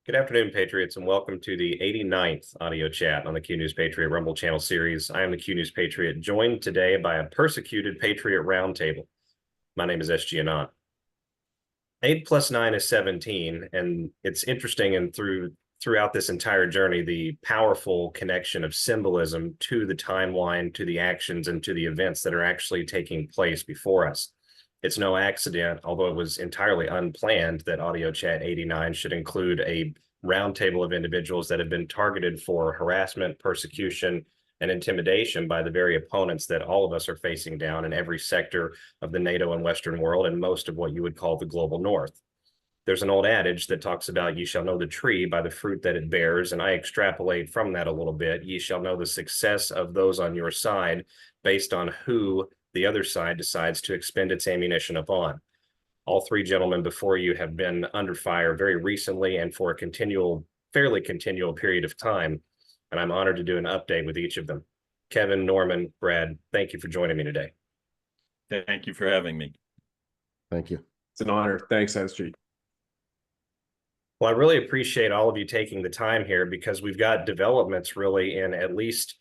Good afternoon, Patriots, and welcome to the 89th audio chat on the Q News Patriot Rumble channel series. I am the Q News Patriot, joined today by a persecuted Patriot Roundtable. My name is SG Anon. 8 plus 9 is 17, and it's interesting and throughout this entire journey, the powerful connection of symbolism to the timeline, to the actions, and to the events that are actually taking place before us. It's no accident, although it was entirely unplanned, that Audio Chat 89 should include a roundtable of individuals that have been targeted for harassment, persecution, and intimidation by the very opponents that all of us are facing down in every sector of the NATO and Western world and most of what you would call the global North. There's an old adage that talks about ye shall know the tree by the fruit that it bears, and I extrapolate from that a little bit. Ye shall know the success of those on your side based on who the other side decides to expend its ammunition upon. All three gentlemen before you have been under fire very recently and for a fairly continual period of time, and I'm honored to do an update with each of them. Kevin, Norman, Brad, thank you for joining me today. Thank you for having me. Thank you. It's an honor. Thanks, SG. Well, I really appreciate all of you taking the time here because we've got developments really in at least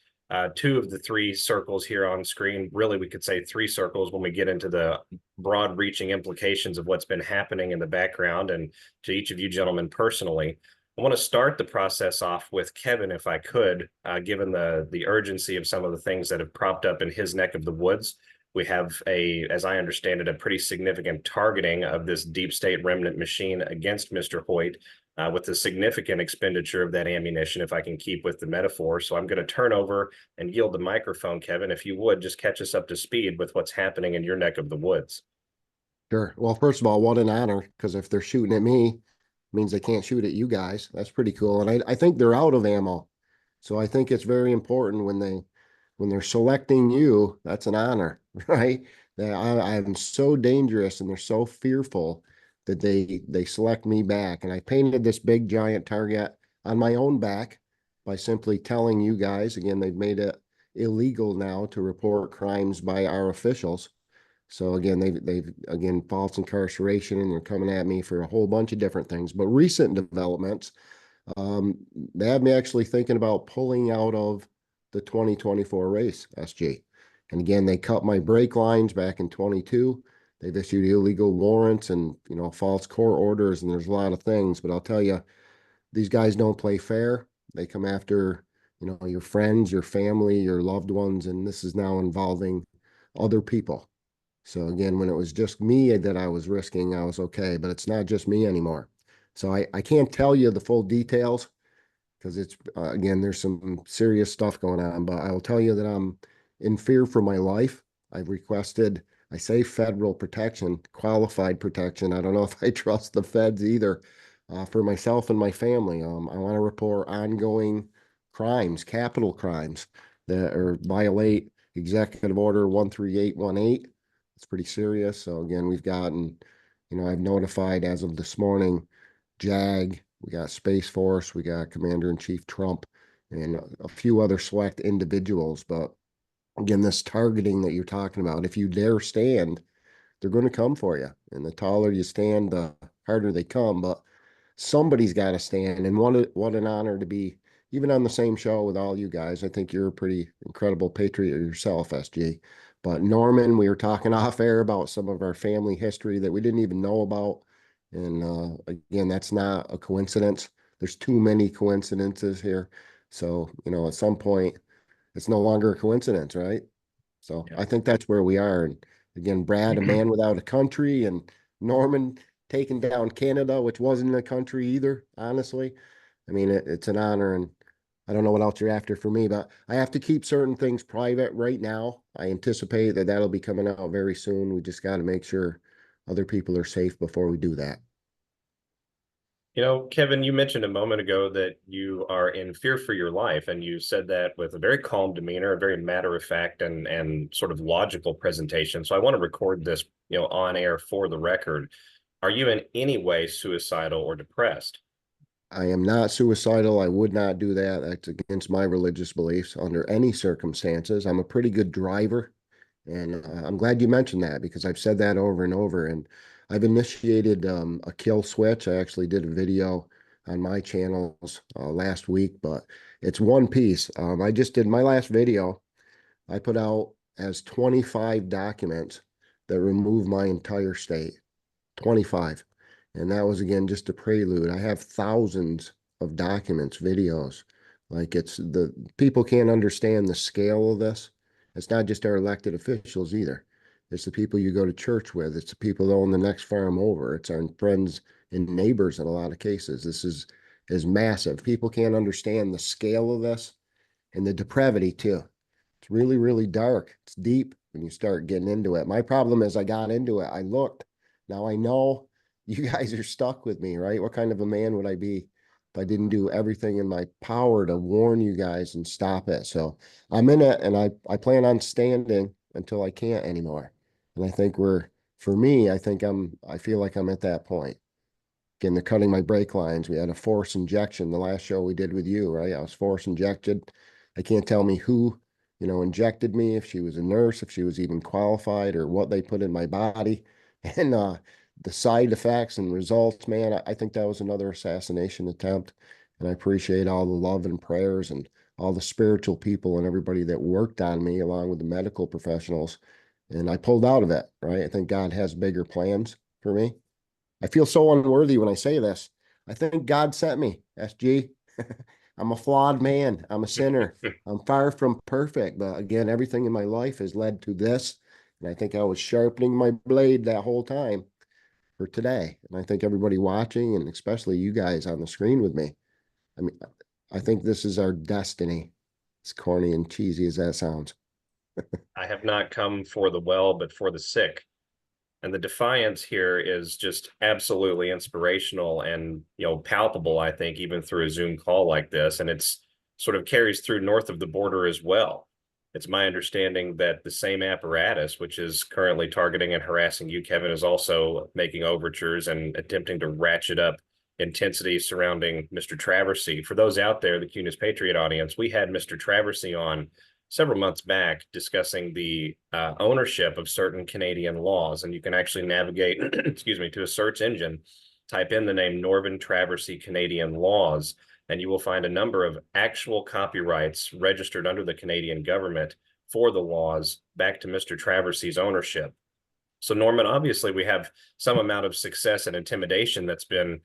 two of the three circles here on screen. Really, we could say three circles when we get into the broad reaching implications of what's been happening in the background and to each of you gentlemen personally. I want to start the process off with Kevin, if I could, given the urgency of some of the things that have propped up in his neck of the woods. We have as I understand it, a pretty significant targeting of this deep state remnant machine against Mr. Hoyt, with a significant expenditure of that ammunition, if I can keep with the metaphor. So I'm going to turn over and yield the microphone, Kevin, if you would, just catch us up to speed with what's happening in your neck of the woods. Sure. Well, first of all, what an honor, because if they're shooting at me, it means they can't shoot at you guys. That's pretty cool. And I think they're out of ammo. So I think it's very important when they're selecting you, that's an honor, right? I'm so dangerous and they're so fearful that they select me back. And I painted this big giant target on my own back by simply telling you guys, again, they've made it illegal now to report crimes by our officials. So again, they've again, false incarceration, and they're coming at me for a whole bunch of different things. But recent developments, they have me actually thinking about pulling out of the 2024 race, SG. And again, they cut my brake lines back in 22. They've issued illegal warrants and, false court orders, and there's a lot of things. But I'll tell you, these guys don't play fair. They come after, your friends, your family, your loved ones, and this is now involving other people. So again, when it was just me that I was risking, I was okay, but it's not just me anymore. So I can't tell you the full details because it's, again, there's some serious stuff going on, but I will tell you that I'm in fear for my life. I've requested, I say federal protection, qualified protection. I don't know if I trust the feds either, for myself and my family. I want to report ongoing crimes, capital crimes that violate Executive Order 13818. It's pretty serious. So again, we've gotten, I've notified as of this morning, JAG, we got Space Force, we got Commander-in-Chief Trump, and a few other select individuals. But again, this targeting that you're talking about, if you dare stand, they're going to come for you. And the taller you stand, the harder they come. But somebody's got to stand. And what an honor to be even on the same show with all you guys. I think you're a pretty incredible patriot yourself, SG. But Norman, we were talking off air about some of our family history that we didn't even know about. And again, that's not a coincidence. There's too many coincidences here. So, at some point, it's no longer a coincidence, right? So yeah. I think that's where we are. And again, Brad, a man without a country, and Norman taking down Canada, which wasn't a country either, honestly. I mean, it's an honor, and I don't know what else you're after for me, but I have to keep certain things private right now. I anticipate that that'll be coming out very soon. We just got to make sure other people are safe before we do that. Kevin, you mentioned a moment ago that you are in fear for your life, and you said that with a very calm demeanor, a very matter-of-fact and sort of logical presentation. So I want to record this, on air for the record. Are you in any way suicidal or depressed? I am not suicidal. I would not do that. That's against my religious beliefs under any circumstances. I'm a pretty good driver. And I'm glad you mentioned that because I've said that over and over. And I've initiated a kill switch. I actually did a video on my channels last week, but it's one piece. I just did my last video. I put out as 25 documents that remove my entire state. 25. And that was, again, just a prelude. I have thousands of documents, videos. Like, it's the people can't understand the scale of this. It's not just our elected officials either. It's the people you go to church with. It's the people that own the next farm over. It's our friends and neighbors in a lot of cases. This is massive. People can't understand the scale of this and the depravity too. It's really, really dark. It's deep when you start getting into it. My problem is I got into it. I looked. Now I know you guys are stuck with me, right? What kind of a man would I be if I didn't do everything in my power to warn you guys and stop it? So I'm in it, and I plan on standing until I can't anymore. And I think for me, I feel like I'm at that point. Again, they're cutting my brake lines. We had a force injection the last show we did with you, right? I was force injected. They can't tell me who, injected me, if she was a nurse, if she was even qualified, or what they put in my body. And the side effects and results, man, I think that was another assassination attempt. And I appreciate all the love and prayers and all the spiritual people and everybody that worked on me, along with the medical professionals. And I pulled out of it, right? I think God has bigger plans for me. I feel so unworthy when I say this. I think God sent me, SG. I'm a flawed man. I'm a sinner. I'm far from perfect. But again, everything in my life has led to this. And I think I was sharpening my blade that whole time for today. And I think everybody watching, and especially you guys on the screen with me, I mean, I think this is our destiny. As corny and cheesy as that sounds. I have not come for the well, but for the sick. And the defiance here is just absolutely inspirational and, palpable, I think, even through a Zoom call like this. And it's sort of carries through north of the border as well. It's my understanding that the same apparatus, which is currently targeting and harassing you, Kevin, is also making overtures and attempting to ratchet up intensity surrounding Mr. Traversy. For those out there, the Q News Patriot audience, we had Mr. Traversy on several months back discussing the ownership of certain Canadian laws. And you can actually navigate, excuse me, to a search engine, type in the name Northern Traversy Canadian laws, and you will find a number of actual copyrights registered under the Canadian government for the laws back to Mr. Traversy's ownership. So, Norman, obviously we have some amount of success and intimidation that's been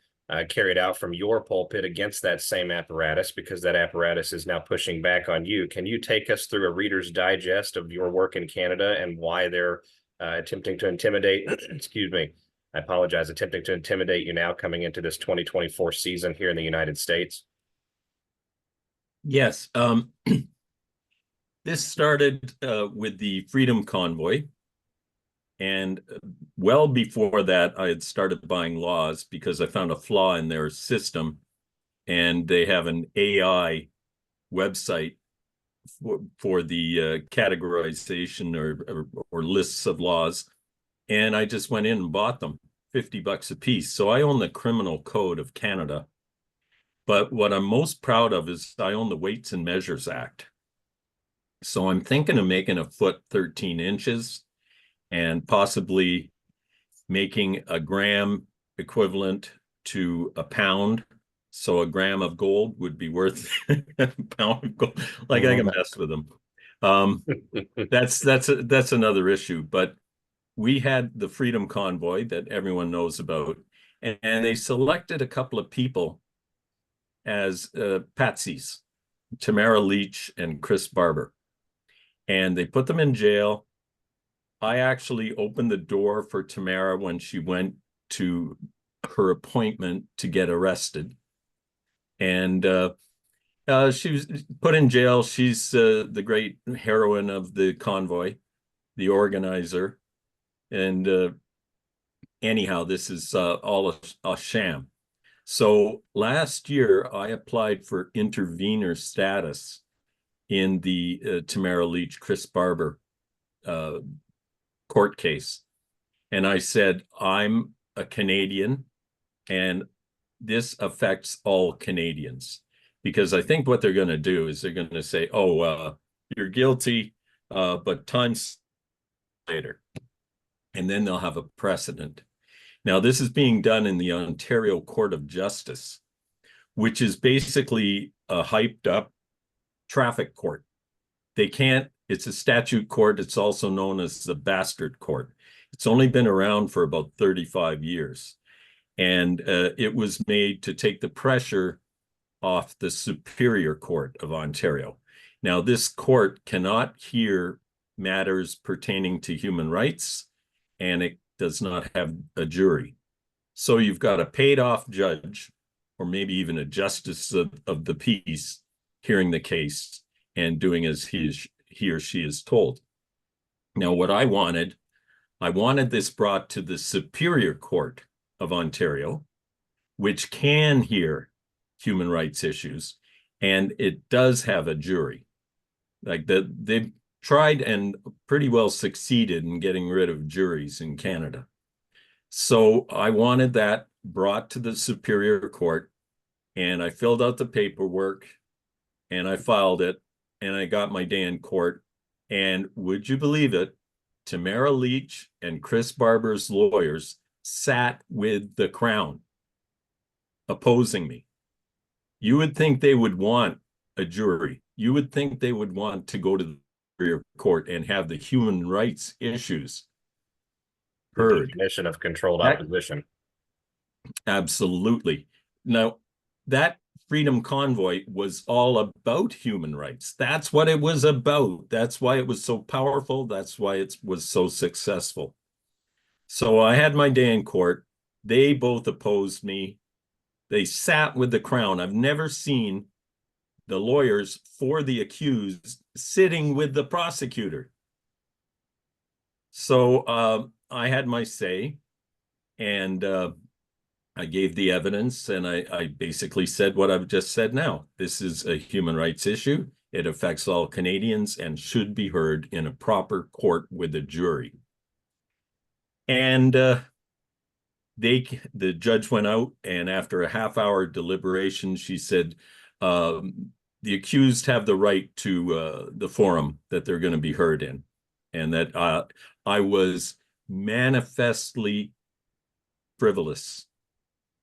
carried out from your pulpit against that same apparatus, because that apparatus is now pushing back on you. Can you take us through a Reader's Digest of your work in Canada and why they're attempting to intimidate, excuse me, I apologize, attempting to intimidate you now coming into this 2024 season here in the United States? Yes. This started with the Freedom Convoy. And well before that, I had started buying laws because I found a flaw in their system. And they have an AI website for the categorization or lists of laws. And I just went in and bought them, $50 a piece. So I own the Criminal Code of Canada. But what I'm most proud of is I own the Weights and Measures Act. So I'm thinking of making a foot 13 inches and possibly making a gram equivalent to a pound. So a gram of gold would be worth a pound of gold. Like, I can mess with them. That's another issue. But we had the Freedom Convoy that everyone knows about, and they selected a couple of people as patsies, Tamara Leach and Chris Barber, and they put them in jail. I actually opened the door for Tamara when she went to her appointment to get arrested. And she was put in jail. She's the great heroine of the convoy, the organizer. And anyhow, this is all a sham. So last year, I applied for intervener status in the Tamara Leach, Chris Barber court case. And I said, I'm a Canadian, and this affects all Canadians. Because I think what they're going to do is they're going to say, oh, you're guilty, but times later. And then they'll have a precedent. Now, this is being done in the Ontario Court of Justice, which is basically a hyped up traffic court. It's a statute court. It's also known as the bastard court. It's only been around for about 35 years. And it was made to take the pressure off the Superior Court of Ontario. Now, this court cannot hear matters pertaining to human rights, and it does not have a jury. So you've got a paid-off judge, or maybe even a justice of the peace, hearing the case and doing as he or she is told. Now, what I wanted this brought to the Superior Court of Ontario, which can hear human rights issues, and it does have a jury. Like they've tried and pretty well succeeded in getting rid of juries in Canada. So I wanted that brought to the Superior Court, and I filled out the paperwork, and I filed it, and I got my day in court. And would you believe it, Tamara Leach and Chris Barber's lawyers sat with the Crown opposing me. You would think they would want a jury. You would think they would want to go to the Superior Court and have the human rights issues heard. The definition of controlled opposition. Absolutely. Now, that Freedom Convoy was all about human rights. That's what it was about. That's why it was so powerful. That's why it was so successful. So I had my day in court. They both opposed me. They sat with the Crown. I've never seen the lawyers for the accused sitting with the prosecutor. So I had my say, and I gave the evidence, and I basically said what I've just said now. This is a human rights issue. It affects all Canadians and should be heard in a proper court with a jury. And the judge went out, and after a half-hour deliberation, she said, the accused have the right to the forum that they're going to be heard in, and that I was manifestly frivolous.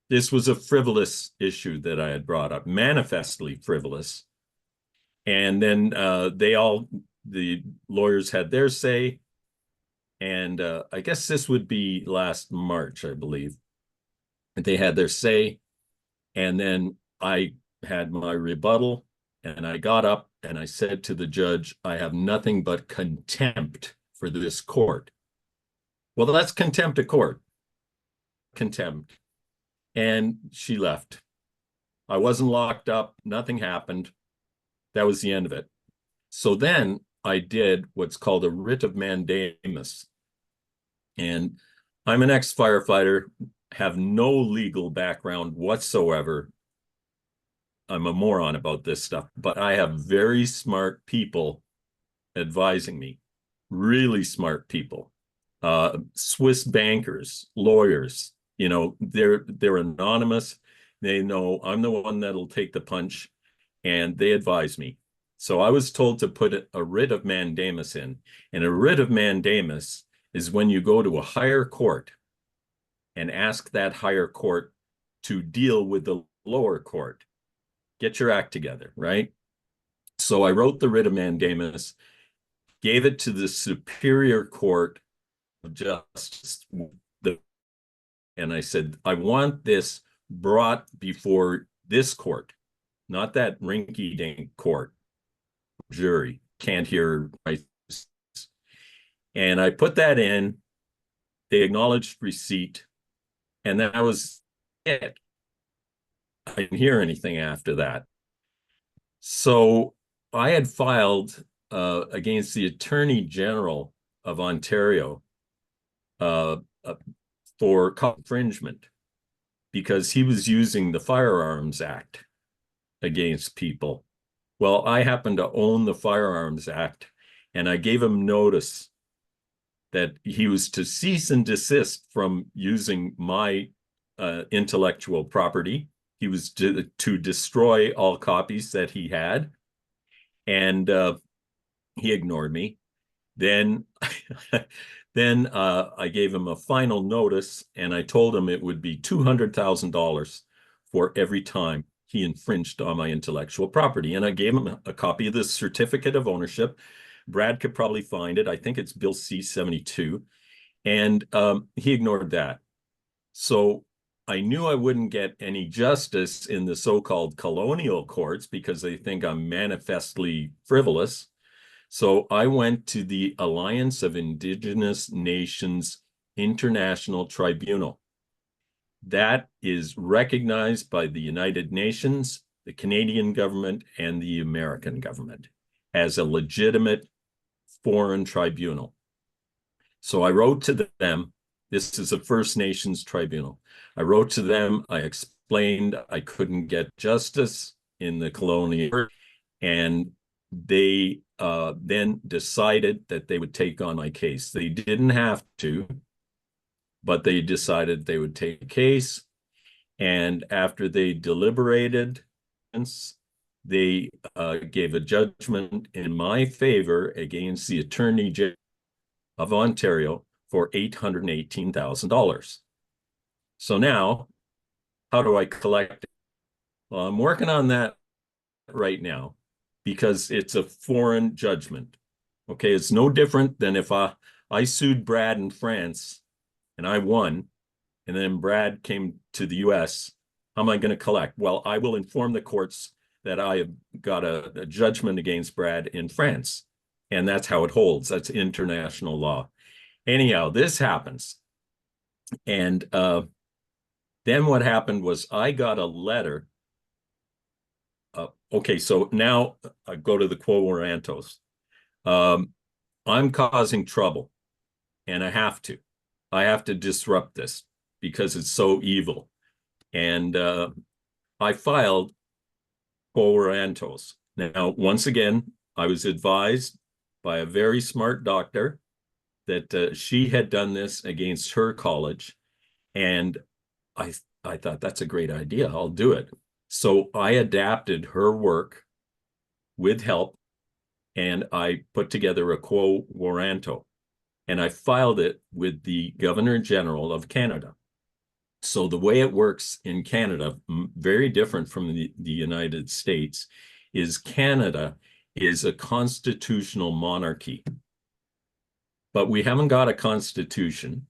This was a frivolous issue that I had brought up, manifestly frivolous. And then the lawyers had their say. And I guess this would be last March, I believe. They had their say. And then I had my rebuttal, and I got up and I said to the judge, I have nothing but contempt for this court. Well, that's contempt of court. Contempt. And she left. I wasn't locked up. Nothing happened. That was the end of it. So then I did what's called a writ of mandamus. And I'm an ex-firefighter, have no legal background whatsoever. I'm a moron about this stuff, but I have very smart people advising me, really smart people, Swiss bankers, lawyers. You know, they're anonymous. They know I'm the one that'll take the punch, and they advise me. So I was told to put a writ of mandamus in, and a writ of mandamus is when you go to a higher court and ask that higher court to deal with the lower court. Get your act together, right? So I wrote the writ of mandamus, gave it to the Superior Court of Justice, and I said, I want this brought before this court, not that rinky-dink court. Jury can't hear rights. And I put that in. They acknowledged receipt, and that was it. I didn't hear anything after that. So I had filed against the Attorney General of Ontario for infringement because he was using the Firearms Act against people. Well, I happen to own the Firearms Act, and I gave him notice that he was to cease and desist from using my intellectual property. He was to destroy all copies that he had, and he ignored me. Then I gave him a final notice, and I told him it would be $200,000 for every time he infringed on my intellectual property. And I gave him a copy of the certificate of ownership. Brad could probably find it. I think it's Bill C-72. And he ignored that. So I knew I wouldn't get any justice in the so-called colonial courts because they think I'm manifestly frivolous. So I went to the Alliance of Indigenous Nations International Tribunal. That is recognized by the United Nations, the Canadian government, and the American government as a legitimate foreign tribunal. So I wrote to them. This is a First Nations tribunal. I wrote to them. I explained I couldn't get justice in the colonial, and they then decided that they would take on my case. They didn't have to, but they decided they would take a case. And after they deliberated, they gave a judgment in my favor against the Attorney General of Ontario for $818,000. So now, how do I collect it? Well, I'm working on that right now because it's a foreign judgment. Okay, it's no different than if I sued Brad in France and I won, and then Brad came to the US. How am I going to collect? Well, I will inform the courts that I have got a judgment against Brad in France. And that's how it holds. That's international law. Anyhow, this happens. And then what happened was I got a letter. Okay, so now I go to the quo warrantos. I'm causing trouble, and I have to. I have to disrupt this because it's so evil. And I filed quo warrantos. Now, once again, I was advised by a very smart doctor that she had done this against her college. And I thought, that's a great idea. I'll do it. So I adapted her work with help, and I put together a quo warranto, and I filed it with the Governor General of Canada. So the way it works in Canada, very different from the United States, is Canada is a constitutional monarchy. But we haven't got a constitution,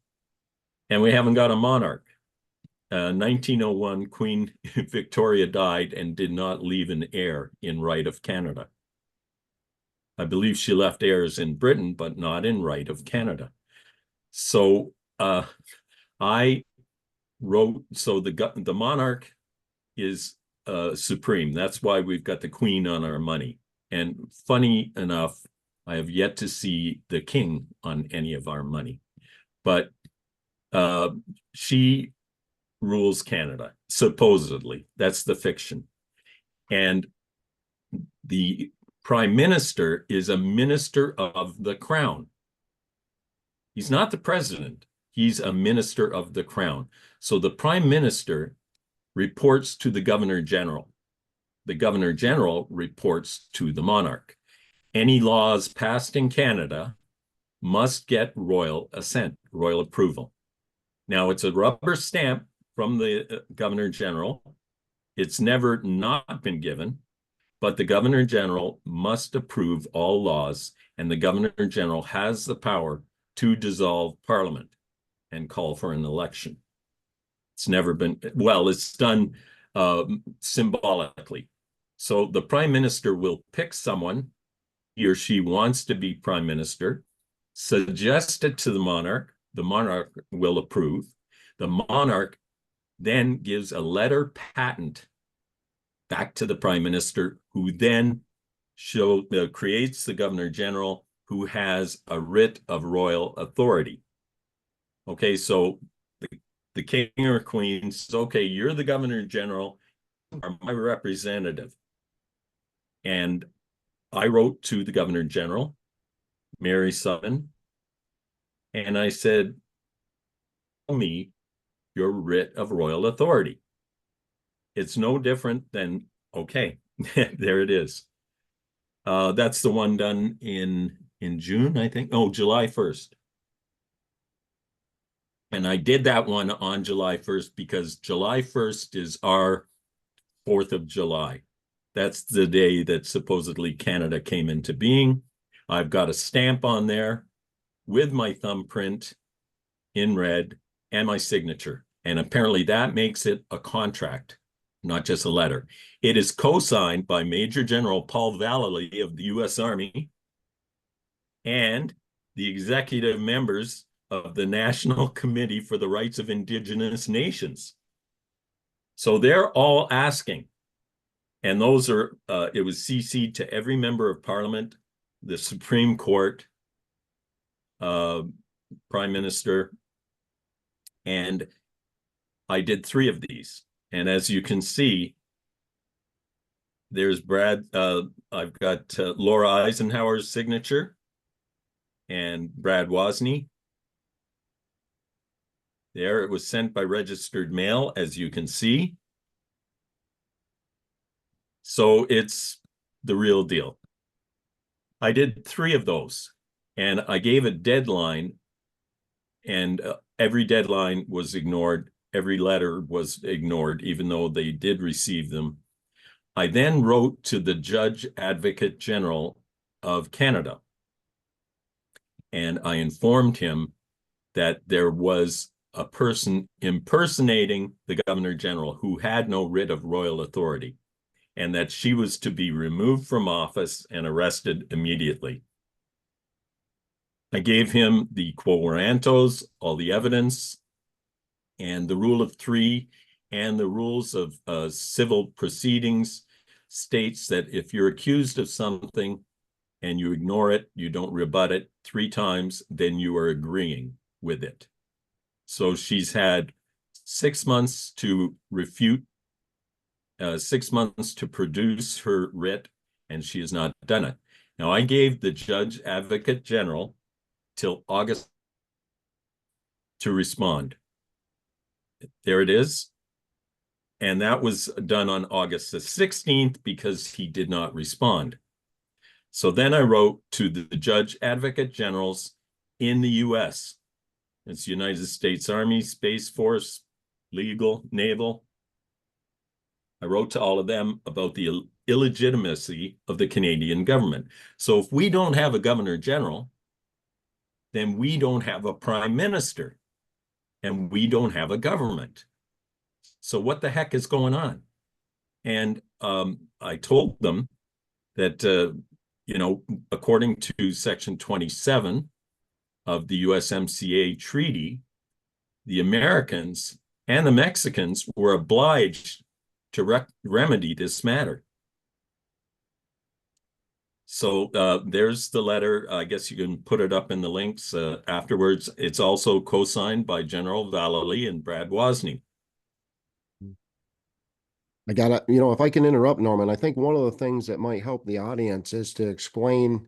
and we haven't got a monarch. 1901, Queen Victoria died and did not leave an heir in right of Canada. I believe she left heirs in Britain, but not in right of Canada. So I wrote, so the monarch is supreme. That's why we've got the queen on our money. And funny enough, I have yet to see the king on any of our money. But she rules Canada, supposedly. That's the fiction. And the prime minister is a minister of the crown. He's not the president. He's a minister of the crown. So the prime minister reports to the governor general. The governor general reports to the monarch. Any laws passed in Canada must get royal assent, royal approval. Now, it's a rubber stamp from the governor general. It's never not been given, but the governor general must approve all laws, and the governor general has the power to dissolve parliament and call for an election. It's never been, well, it's done symbolically. So the prime minister will pick someone he or she wants to be prime minister, suggest it to the monarch will approve. The monarch then gives a letter patent back to the prime minister, who then creates the governor general, who has a writ of royal authority. Okay, so the king or queen says, okay, you're the governor general, are my representative. And I wrote to the governor general, Mary Sutton, and I said, tell me your writ of royal authority. It's no different than, okay, there it is. That's the one done in June, I think. Oh, July 1st. And I did that one on July 1st because July 1st is our 4th of July. That's the day that supposedly Canada came into being. I've got a stamp on there with my thumbprint in red and my signature. And apparently that makes it a contract, not just a letter. It is co-signed by Major General Paul Vallely of the U.S. Army and the executive members of the National Committee for the Rights of Indigenous Nations. So they're all asking, and those are, it was CC'd to every member of Parliament, the Supreme Court, Prime Minister, and I did 3 of these. And as you can see, there's Brad, I've got Laura Eisenhower's signature and Brad Wozny. There, it was sent by registered mail, as you can see. So it's the real deal. I did 3 of those, and I gave a deadline, and every deadline was ignored. Every letter was ignored, even though they did receive them. I then wrote to the Judge Advocate General of Canada, and I informed him that there was a person impersonating the Governor General who had no writ of royal authority, and that she was to be removed from office and arrested immediately. I gave him the quo warrantos, all the evidence, and the rule of 3, and the rules of civil proceedings states that if you're accused of something and you ignore it, you don't rebut it 3 times, then you are agreeing with it. So she's had 6 months to refute, 6 months to produce her writ, and she has not done it. Now, I gave the Judge Advocate General till August to respond. There it is. And that was done on August the 16th because he did not respond. So then I wrote to the Judge Advocate Generals in the U.S. It's United States Army, Space Force, legal, naval. I wrote to all of them about the illegitimacy of the Canadian government. So if we don't have a Governor General, then we don't have a Prime Minister, and we don't have a government. So what the heck is going on? And I told them that, according to Section 27 of the USMCA treaty, the Americans and the Mexicans were obliged to remedy this matter. So there's the letter. I guess you can put it up in the links afterwards. It's also co-signed by General Vallely and Brad Wozny. I gotta, if I can interrupt, Norman, I think one of the things that might help the audience is to explain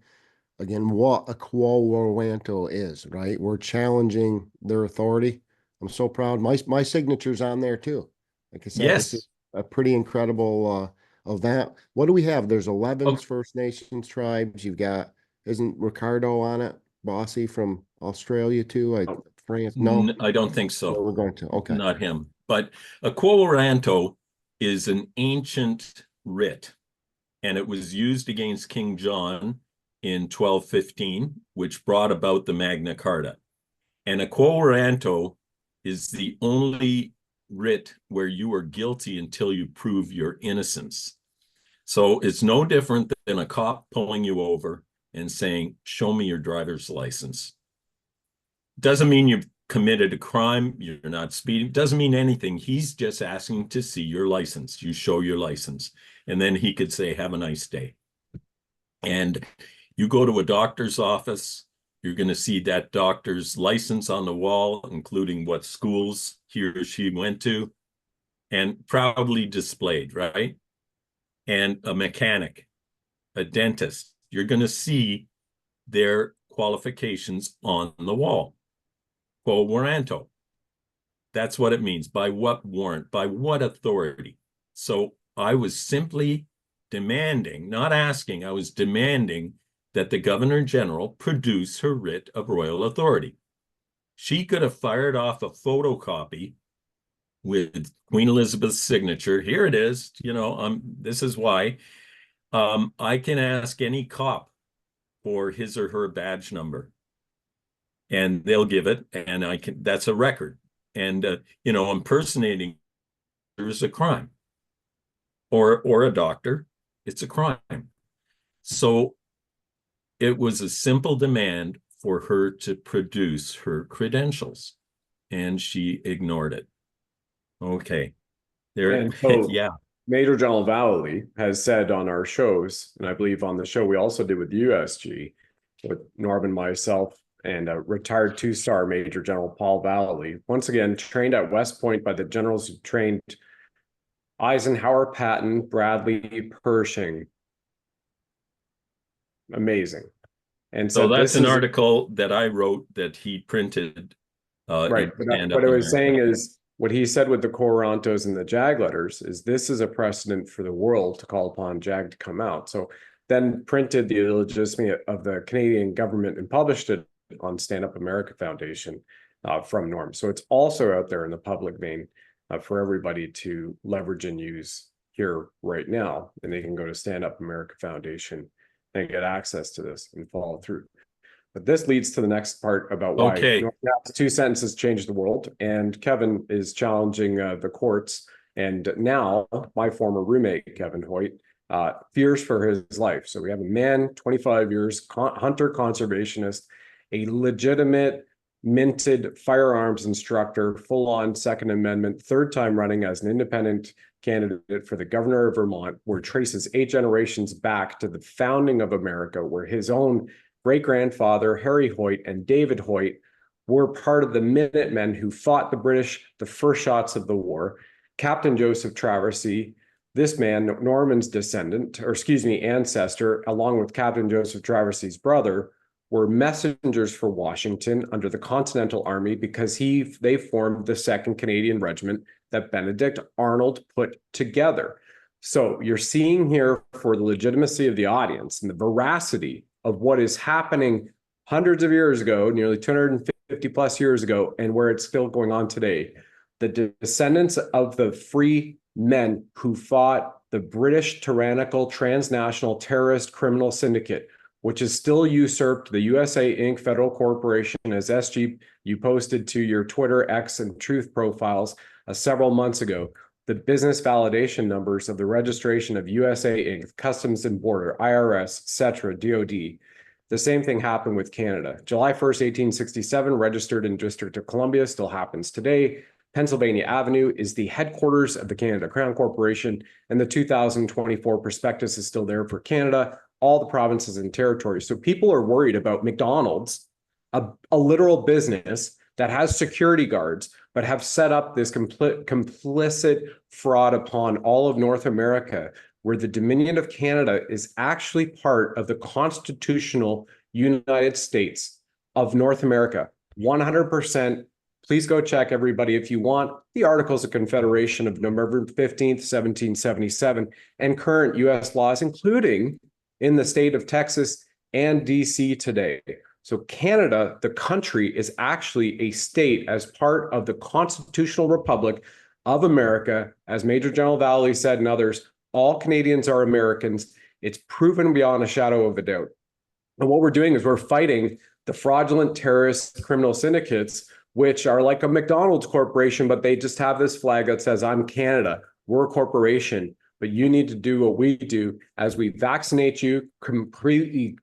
again what a quo warranto is, right? We're challenging their authority. I'm so proud. My signature's on there too. Like I said, this is a pretty incredible of that. What do we have? There's 11 First Nations tribes. You've got, isn't Ricardo on it? Bossy from Australia too? France? No, I don't think so. We're going to, okay. Not him. But a quo warranto is an ancient writ, and it was used against King John in 1215, which brought about the Magna Carta. And a quo warranto is the only writ where you are guilty until you prove your innocence. So it's no different than a cop pulling you over and saying, show me your driver's license. Doesn't mean you've committed a crime, you're not speeding, doesn't mean anything. He's just asking to see your license. You show your license. And then he could say, have a nice day. And you go to a doctor's office, you're going to see that doctor's license on the wall, including what schools he or she went to, and proudly displayed, right? And a mechanic, a dentist, you're going to see their qualifications on the wall. Quo warranto. That's what it means. By what warrant? By what authority? So I was simply demanding, not asking, I was demanding that the Governor General produce her writ of royal authority. She could have fired off a photocopy with Queen Elizabeth's signature. Here it is. This is why. I can ask any cop for his or her badge number, and they'll give it, and that's a record. And impersonating is a crime, or a doctor, it's a crime. So it was a simple demand for her to produce her credentials, and she ignored it. Okay. And so Yeah. Major General Valley has said on our shows, and I believe on the show we also did with USG, with Norman, myself, and retired two-star Major General Paul Valley, once again trained at West Point by the generals who trained Eisenhower, Patton, Bradley, Pershing. Amazing. And So that's an is article that I wrote that he printed. Right. But what I was saying is what he said with the Corantos and the JAG letters is this is a precedent for the world to call upon JAG to come out. So then printed the illegitimacy of the Canadian government and published it on Stand Up America Foundation from Norm. So it's also out there in the public vein for everybody to leverage and use here right now. And they can go to Stand Up America Foundation and get access to this and follow through. But this leads to the next part about why two sentences changed the world. And Kevin is challenging the courts. And now my former roommate, Kevin Hoyt, fears for his life. So we have a man, 25 years, hunter conservationist, a legitimate minted firearms instructor, full-on Second Amendment, third time running as an independent candidate for the governor of Vermont, where traces 8 generations back to the founding of America, where his own great-grandfather, Harry Hoyt, and David Hoyt were part of the Minutemen who fought the British the first shots of the war. Captain Joseph Traversy, this man, Norman's ancestor, along with Captain Joseph Traversy's brother, were messengers for Washington under the Continental Army because they formed the 2nd Canadian Regiment that Benedict Arnold put together. So you're seeing here, for the legitimacy of the audience and the veracity of what is happening hundreds of years ago, nearly 250 plus years ago, and where it's still going on today, the descendants of the free men who fought the British tyrannical transnational terrorist criminal syndicate, which is still usurped the USA Inc. Federal Corporation, as SG you posted to your Twitter, X, and Truth profiles several months ago. The business validation numbers of the registration of USA Inc., Customs and Border, IRS, etc., DOD. The same thing happened with Canada. July 1st, 1867, registered in District of Columbia, still happens today. Pennsylvania Avenue is the headquarters of the Canada Crown Corporation, and the 2024 prospectus is still there for Canada, all the provinces and territories. So people are worried about McDonald's, a literal business that has security guards, but have set up this complicit fraud upon all of North America, where the Dominion of Canada is actually part of the constitutional United States of North America. 100%. Please go check, everybody, if you want, the Articles of Confederation of November 15th, 1777, and current U.S. laws, including in the state of Texas and DC today. So Canada, the country, is actually a state as part of the Constitutional Republic of America. As Major General Valley said and others, all Canadians are Americans. It's proven beyond a shadow of a doubt. And what we're doing is we're fighting the fraudulent terrorist criminal syndicates, which are like a McDonald's corporation, but they just have this flag that says, I'm Canada, we're a corporation, but you need to do what we do as we vaccinate you, completely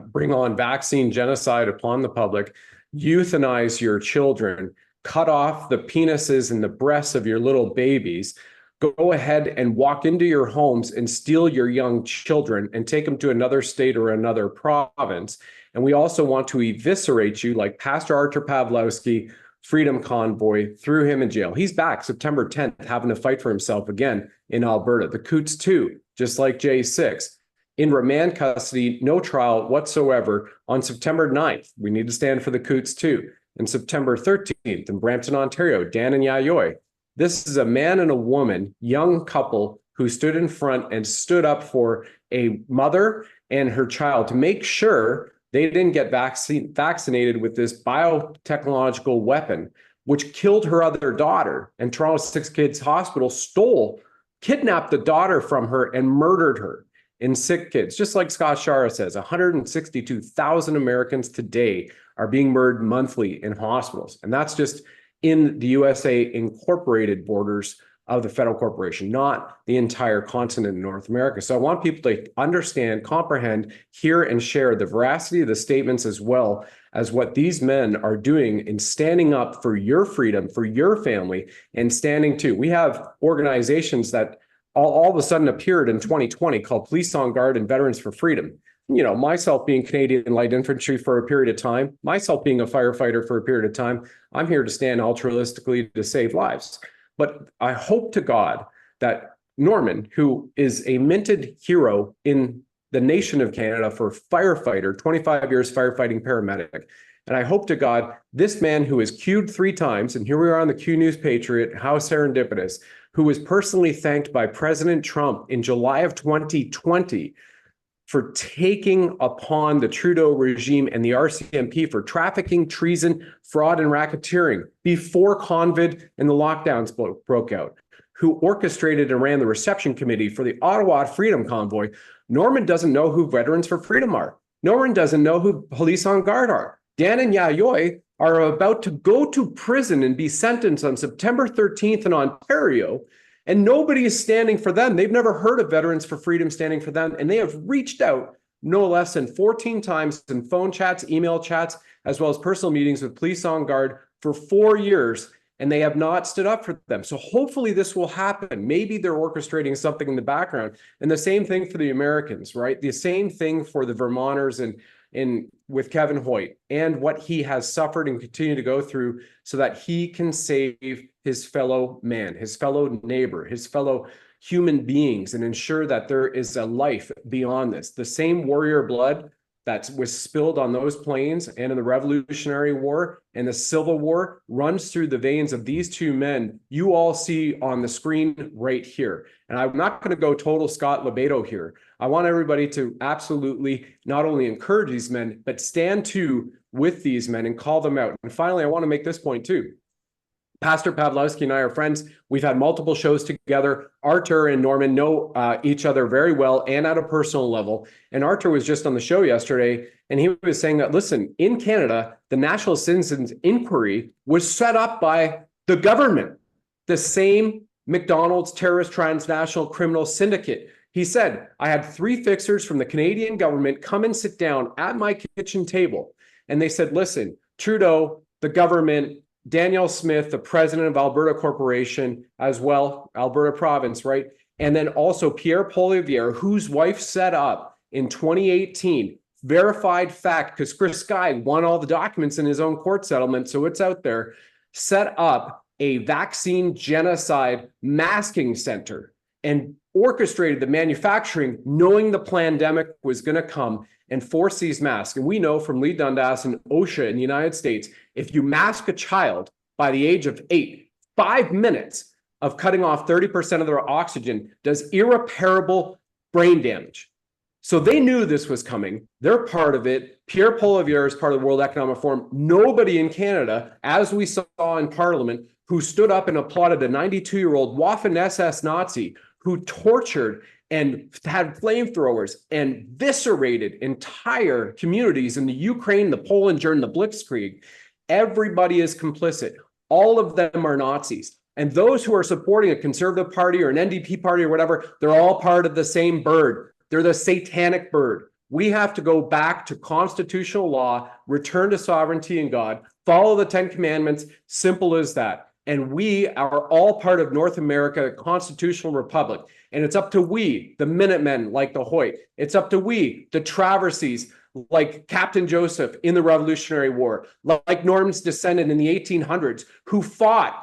bring on vaccine genocide upon the public, euthanize your children, cut off the penises and the breasts of your little babies, go ahead and walk into your homes and steal your young children and take them to another state or another province. And we also want to eviscerate you like Pastor Artur Pawlowski, Freedom Convoy, threw him in jail. He's back September 10th, having to fight for himself again in Alberta. The Coots too, just like J6. In remand custody, no trial whatsoever on September 9th. We need to stand for the Coots too. And September 13th in Brampton, Ontario, Dan and Yayoi. This is a man and a woman, young couple, who stood in front and stood up for a mother and her child to make sure they didn't get vaccinated with this biotechnological weapon. which killed her other daughter. And Toronto Six Kids Hospital kidnapped the daughter from her and murdered her in sick kids. Just like Scott Shara says, 162,000 Americans today are being murdered monthly in hospitals. And that's just in the USA incorporated borders of the federal corporation, not the entire continent in North America. So I want people to understand, comprehend, hear, and share the veracity of the statements, as well as what these men are doing in standing up for your freedom, for your family, and standing too. We have organizations that all of a sudden appeared in 2020 called Police on Guard and Veterans for Freedom. You know, myself being Canadian Light Infantry for a period of time, myself being a firefighter for a period of time, I'm here to stand altruistically to save lives. But I hope to God that Norman, who is a minted hero in the nation of Canada for firefighter, 25 years firefighting paramedic, and I hope to God, this man who is Q'd 3 times, and here we are on the Q News Patriot, how serendipitous, who was personally thanked by President Trump in July of 2020 for taking upon the Trudeau regime and the RCMP for trafficking, treason, fraud, and racketeering before COVID and the lockdowns broke out, who orchestrated and ran the reception committee for the Ottawa Freedom Convoy. Norman doesn't know who Veterans for Freedom are. Norman doesn't know who Police on Guard are. Dan and Yayoi are about to go to prison and be sentenced on September 13th in Ontario, and nobody is standing for them. They've never heard of Veterans for Freedom standing for them, and they have reached out no less than 14 times in phone chats, email chats, as well as personal meetings with Police on Guard for 4 years, and they have not stood up for them. So hopefully this will happen. Maybe they're orchestrating something in the background. And the same thing for the Americans, right? The same thing for the Vermonters and with Kevin Hoyt and what he has suffered and continue to go through so that he can save his fellow man, his fellow neighbor, his fellow human beings, and ensure that there is a life beyond this. The same warrior blood that was spilled on those plains and in the Revolutionary War and the Civil War runs through the veins of these 2 men you all see on the screen right here. And I'm not going to go total Scott Lebedo here. I want everybody to absolutely not only encourage these men, but stand too with these men and call them out. And finally, I want to make this point too. Pastor Pawlowski and I are friends. We've had multiple shows together. Artur and Norman know each other very well and at a personal level. And Artur was just on the show yesterday, and he was saying that, listen, in Canada, the National Citizens Inquiry was set up by the government, the same McDonald's terrorist transnational criminal syndicate. He said, I had 3 fixers from the Canadian government come and sit down at my kitchen table. And they said, listen, Trudeau, the government, Danielle Smith, the president of Alberta Corporation, as well, Alberta Province, right? And then also Pierre Poilievre, whose wife set up in 2018, verified fact, because Chris Sky won all the documents in his own court settlement, so it's out there, set up a vaccine genocide masking center and orchestrated the manufacturing, knowing the pandemic was going to come, and force these masks. And we know from Lee Dundas and OSHA in the United States, if you mask a child by the age of 8, 5 minutes of cutting off 30% of their oxygen does irreparable brain damage. So they knew this was coming. They're part of it. Pierre Poilievre is part of the World Economic Forum. Nobody in Canada, as we saw in Parliament, who stood up and applauded a 92-year-old Waffen-SS Nazi who tortured and had flamethrowers and eviscerated entire communities in the Ukraine, the Poland during the Blitzkrieg. Everybody is complicit. All of them are Nazis. And those who are supporting a conservative party or an NDP party or whatever, they're all part of the same bird. They're the satanic bird. We have to go back to constitutional law, return to sovereignty in God, follow the 10 Commandments, simple as that. And we are all part of North America, a constitutional republic. And it's up to we, the Minutemen like the Hoyt. It's up to we, the Traversies like Captain Joseph in the Revolutionary War, like Norman's descendant in the 1800s, who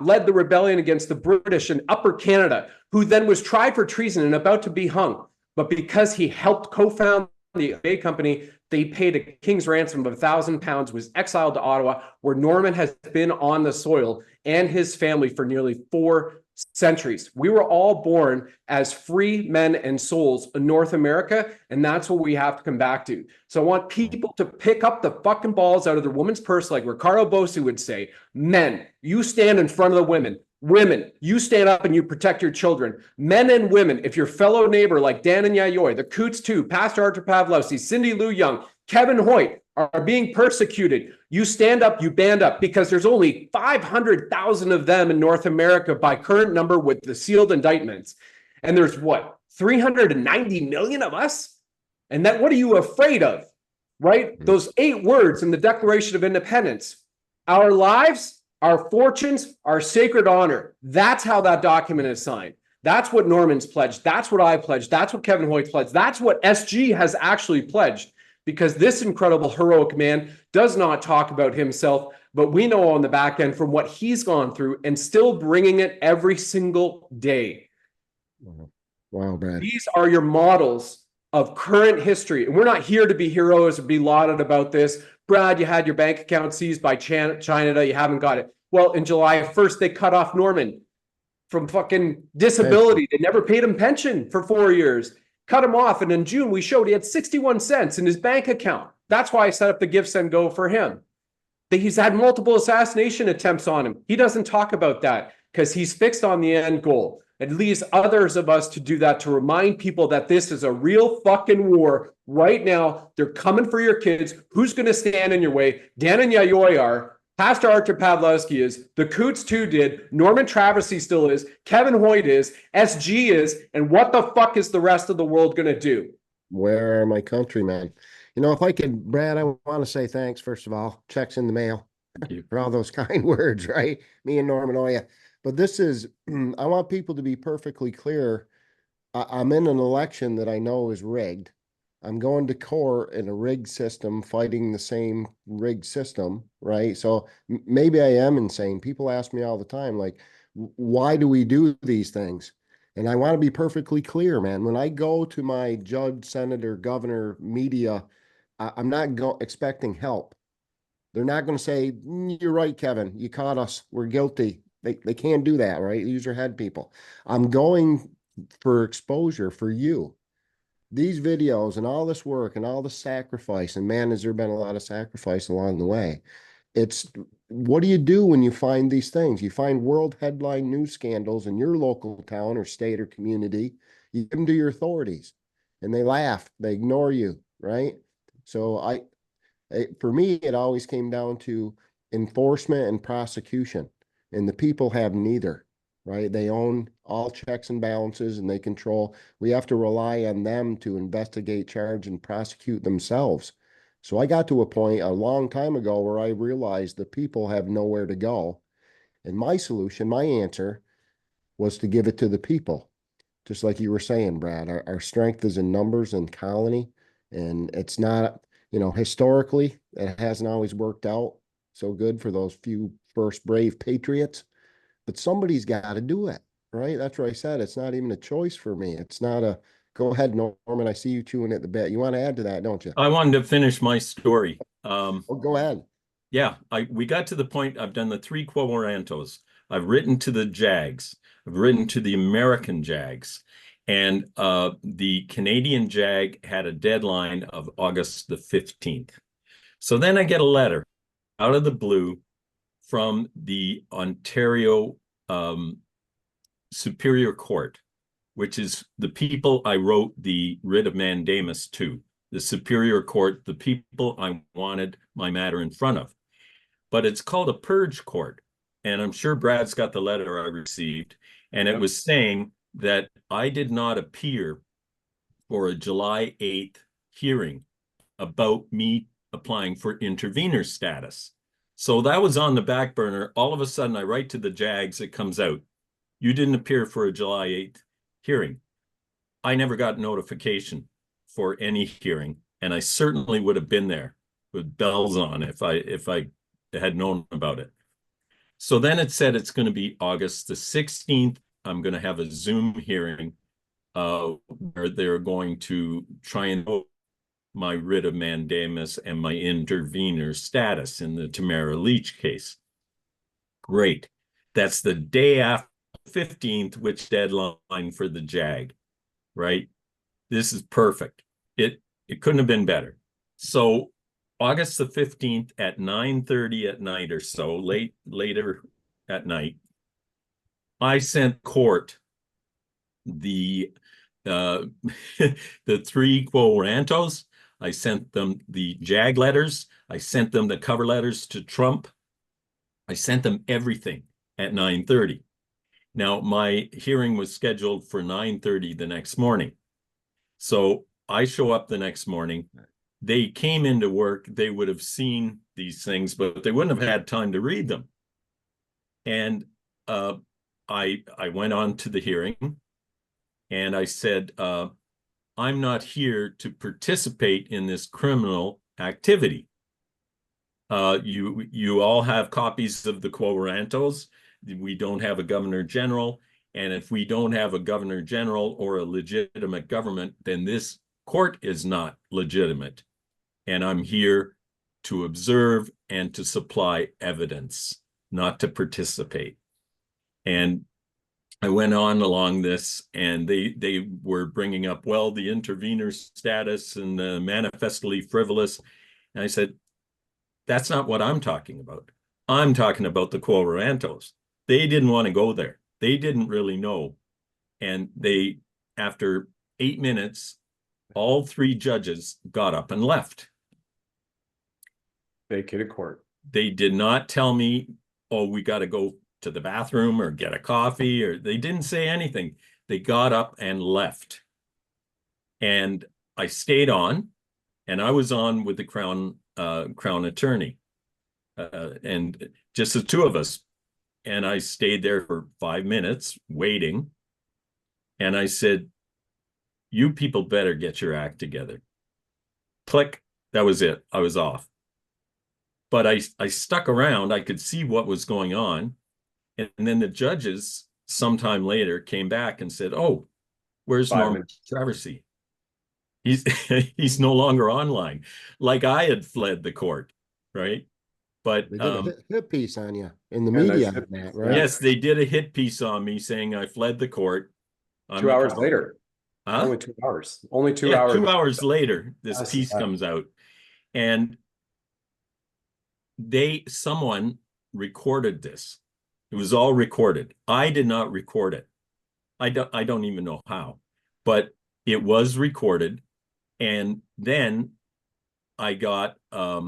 led the rebellion against the British in Upper Canada, who then was tried for treason and about to be hung. But because he helped co-found the A company, they paid a king's ransom of £1,000, was exiled to Ottawa, where Norman has been on the soil and his family for nearly 4 centuries. We were all born as free men and souls in North America, and that's what we have to come back to. So I want people to pick up the fucking balls out of their woman's purse, like Ricardo Bossi would say. Men, you stand in front of the women. Women, you stand up and you protect your children. Men and women, if your fellow neighbor like Dan and Yayoi, the Coots too, Pastor Artur Pawlowski, Cindy Lou Young, Kevin Hoyt are being persecuted, you stand up, you band up, because there's only 500,000 of them in North America by current number with the sealed indictments. And there's what, 390 million of us? And that, what are you afraid of, right? Those 8 words in the Declaration of Independence, our lives, our fortunes, our sacred honor. That's how that document is signed. That's what Norman's pledged. That's what I pledged. That's what Kevin Hoyt pledged. That's what SG has actually pledged. Because this incredible heroic man does not talk about himself, but we know on the back end from what he's gone through and still bringing it every single day. Wow, Brad. These are your models of current history. And we're not here to be heroes or be lauded about this. Brad, you had your bank account seized by China. You haven't got it. Well, in July 1st, they cut off Norman from fucking disability. They never paid him pension for 4 years. Cut him off, and in June, we showed he had 61 cents in his bank account. That's why I set up the Give, Send, Go for him. He's had multiple assassination attempts on him. He doesn't talk about that because he's fixed on the end goal. It leaves others of us to do that, to remind people that this is a real fucking war. Right now, they're coming for your kids. Who's going to stand in your way? Dan and Yayoi are. Pastor Artur Pawlowski is, the Coots too did, Norman Traversy still is, Kevin Hoyt is, SG is, and what the fuck is the rest of the world going to do? Where are my countrymen? You know, if I could, Brad, I want to say thanks, first of all. Checks in the mail. Thank you. For all those kind words, right? Me and Norman Oya. But this is, I want people to be perfectly clear. I'm in an election that I know is rigged. I'm going to court in a rigged system, fighting the same rigged system, right? So maybe I am insane. People ask me all the time, like, why do we do these things? And I want to be perfectly clear, man. When I go to my judge, senator, governor, media, I'm not expecting help. They're not going to say, you're right, Kevin, you caught us, we're guilty. They can't do that, right? Use your head, people. I'm going for exposure for you. These videos and all this work and all the sacrifice, and man, has there been a lot of sacrifice along the way. It's, what do you do when you find these things? You find world headline news scandals in your local town or state or community. You give them to your authorities and they laugh, they ignore you, right? So for me, it always came down to enforcement and prosecution, and the people have neither. Right? They own all checks and balances and they control. We have to rely on them to investigate, charge, and prosecute themselves. So I got to a point a long time ago where I realized the people have nowhere to go. And my solution, my answer, was to give it to the people. Just like you were saying, Brad, our strength is in numbers and colony. And it's not, you know, historically, it hasn't always worked out so good for those few first brave patriots. But somebody's got to do it, right? That's what I said. It's not even a choice for me. It's not a, go ahead, Norman. I see you chewing at the bit. You want to add to that, don't you? I wanted to finish my story. Oh, go ahead. Yeah, we got to the point. I've done the 3 Quo Warantos. I've written to the JAGs. I've written to the American JAGs. And the Canadian JAG had a deadline of August the 15th. So then I get a letter out of the blue from the Ontario Superior Court, which is the people I wrote the writ of mandamus to, the Superior Court, the people I wanted my matter in front of. But it's called a purge court. And I'm sure Brad's got the letter I received. And it was saying that I did not appear for a July 8th hearing about me applying for intervener status. So that was on the back burner. All of a sudden, I write to the JAGs, it comes out. You didn't appear for a July 8th hearing. I never got notification for any hearing, and I certainly would have been there with bells on if I had known about it. So then it said it's going to be August the 16th. I'm going to have a Zoom hearing where they're going to try and vote my writ of mandamus and my intervener status in the Tamara Leach case. Great. That's the day after 15th, which deadline for the JAG, right? This is perfect. It couldn't have been better. So August the 15th at 9:30 at night or so, later at night, I sent court the the 3 quo warrantos. I sent them the JAG letters. I sent them the cover letters to Trump. I sent them everything at 9:30. Now, my hearing was scheduled for 9:30 the next morning. So I show up the next morning. They came into work. They would have seen these things, but they wouldn't have had time to read them. And I went on to the hearing, and I said, I'm not here to participate in this criminal activity. You all have copies of the quo warrantos. We don't have a governor general. And if we don't have a governor general or a legitimate government, then this court is not legitimate. And I'm here to observe and to supply evidence, not to participate. And I went on along this, and they were bringing up, well, the intervener status and manifestly frivolous. And I said, that's not what I'm talking about. I'm talking about the quo warrantos. They didn't want to go there. They didn't really know. And they, after 8 minutes, all 3 judges got up and left. Vacated court. They did not tell me, oh, we got to go to the bathroom or get a coffee, or they didn't say anything. They got up and left. And I stayed on, and I was on with the Crown attorney, and just the 2 of us. And I stayed there for 5 minutes waiting. And I said, you people better get your act together. Click. That was it. I was off. But I stuck around. I could see what was going on. And then the judges sometime later came back and said, oh, where's Norman Traversy? He's no longer online. Like I had fled the court, right? But They did a hit piece on you in the media, right? Yes, they did a hit piece on me saying I fled the court. 2 hours later. Huh? Only 2 hours. Only 2 hours. 2 hours later, this piece comes out. And someone recorded this. It was all recorded. I did not record it. I don't even know how, but it was recorded. And then I got a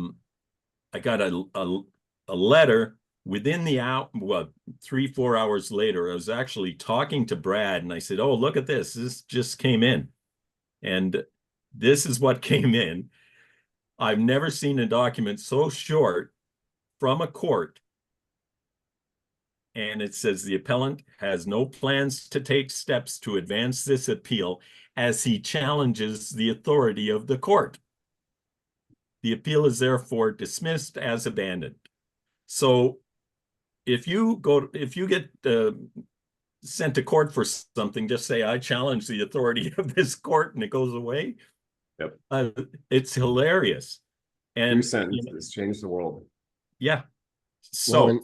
letter within the hour, 3-4 hours later. I was actually talking to Brad, and I said, oh, look at this. This just came in. And this is what came in. I've never seen a document so short from a court. And it says the appellant has no plans to take steps to advance this appeal as he challenges the authority of the court. The appeal is therefore dismissed as abandoned. So if you get sent to court for something, just say, I challenge the authority of this court, and it goes away. Yep. It's hilarious. And 2 sentences change the world. Yeah. So well,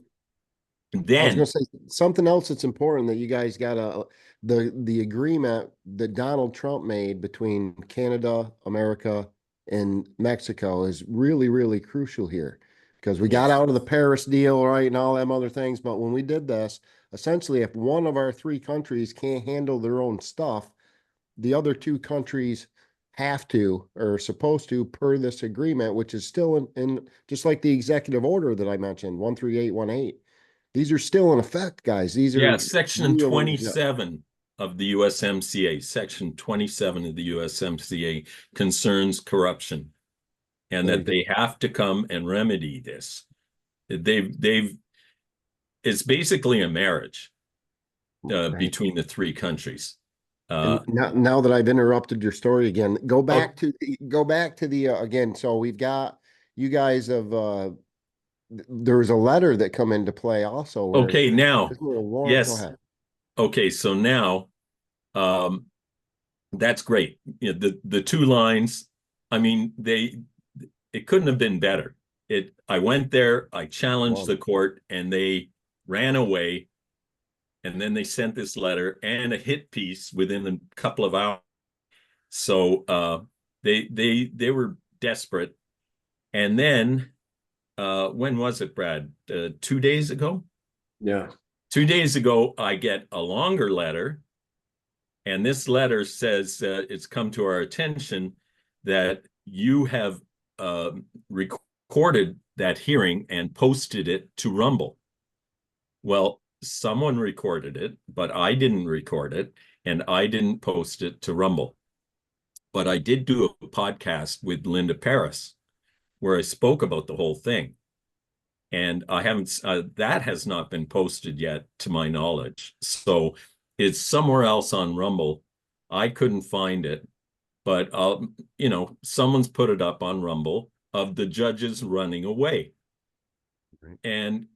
then I was going to say something else that's important that you guys got the agreement that Donald Trump made between Canada, America, and Mexico is really, really crucial here, because we got out of the Paris deal, right, and all them other things. But when we did this, essentially, if one of our 3 countries can't handle their own stuff, the other 2 countries have to, or supposed to, per this agreement, which is still in just like the executive order that I mentioned, 13818. These are still in effect, guys. These are section 27 of the USMCA. Section 27 of the USMCA concerns corruption, and that they have to come and remedy this. It's basically a marriage between the 3 countries. And now that I've interrupted your story again, go back to the again. So we've got, you guys have there was a letter that come into play also. Okay, now, yes. Go ahead. Okay, so now, that's great. The 2 lines, I mean, it couldn't have been better. I went there, I challenged the court, and they ran away. And then they sent this letter and a hit piece within a couple of hours. So they were desperate. And then when was it, Brad? 2 days ago? Yeah. 2 days ago, I get a longer letter. And this letter says it's come to our attention that you have recorded that hearing and posted it to Rumble. Well, someone recorded it, but I didn't record it, and I didn't post it to Rumble. But I did do a podcast with Linda Paris where I spoke about the whole thing. And I haven't, that has not been posted yet to my knowledge. So it's somewhere else on Rumble. I couldn't find it, but you know, someone's put it up on Rumble of the judges running away. Right. And